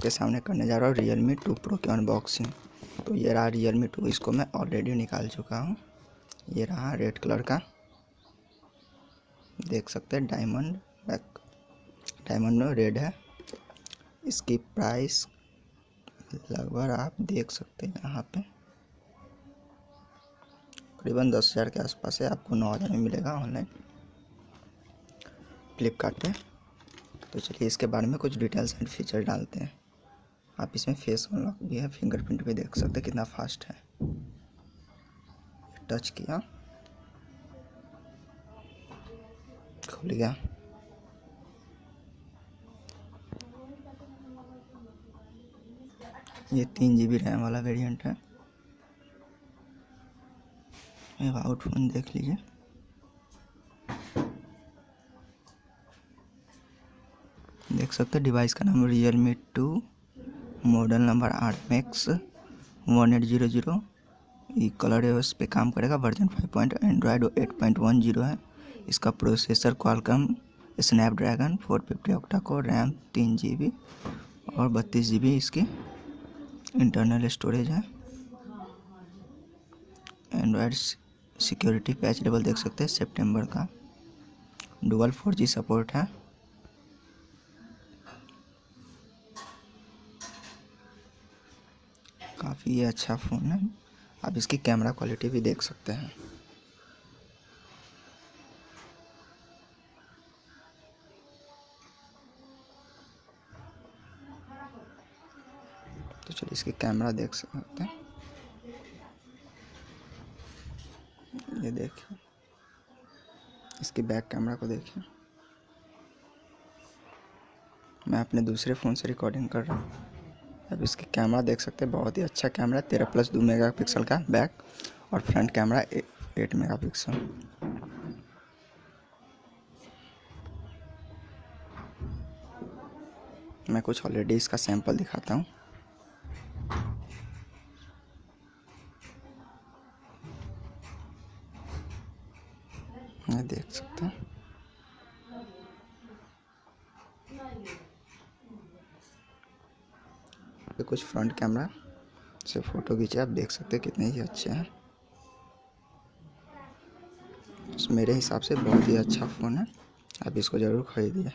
आपके सामने करने जा रहा हूँ Realme 2 Pro की अनबॉक्सिंग। तो ये रहा Realme 2, इसको मैं ऑलरेडी निकाल चुका हूँ। ये रहा रेड कलर का, देख सकते हैं डायमंड में रेड है। इसकी प्राइस लगभग आप देख सकते हैं यहाँ पे करीबन 10,000 के आसपास है। आपको 9,000 में मिलेगा ऑनलाइन फ्लिपकार्ट पे। तो चलिए इसके बारे में कुछ डिटेल्स एंड फीचर डालते हैं। आप इसमें फेस अनलॉक भी है, फिंगरप्रिंट भी देख सकते हैं कितना फास्ट है। टच किया, खुल गया। ये 3 GB रैम वाला वेरिएंट है। अबाउट फोन देख लीजिए। देख सकते हैं डिवाइस का नाम Realme 2, मॉडल नंबर RMX 1800। ये कलर है, उस पर काम करेगा। वर्जन 5 एंड्रॉयड 8.10 है। इसका processor Qualcomm Snapdragon 450 octa core, RAM 3 GB और 32 GB इसकी इंटरनल स्टोरेज है। एंड्रॉयड सिक्योरिटी पैच लेवल देख सकते हैं सितंबर का। डुअल 4G सपोर्ट है। काफ़ी ये अच्छा फ़ोन है। आप इसकी कैमरा क्वालिटी भी देख सकते हैं। तो चलिए इसकी कैमरा देख सकते हैं। ये देखिए, इसकी बैक कैमरा को देखिए। मैं अपने दूसरे फ़ोन से रिकॉर्डिंग कर रहा हूँ। अब इसकी कैमरा देख सकते हैं, बहुत ही अच्छा कैमरा है। 13+2 मेगापिक्सल का बैक और फ्रंट कैमरा 8 मेगापिक्सल। मैं कुछ ऑलरेडी इसका सैंपल दिखाता हूँ। ये देख सकते हैं। ये कुछ फ्रंट कैमरा से फ़ोटो खींचे, आप देख सकते हैं कितने ही अच्छे हैं। मेरे हिसाब से बहुत ही अच्छा फ़ोन है, आप इसको ज़रूर खरीदिए।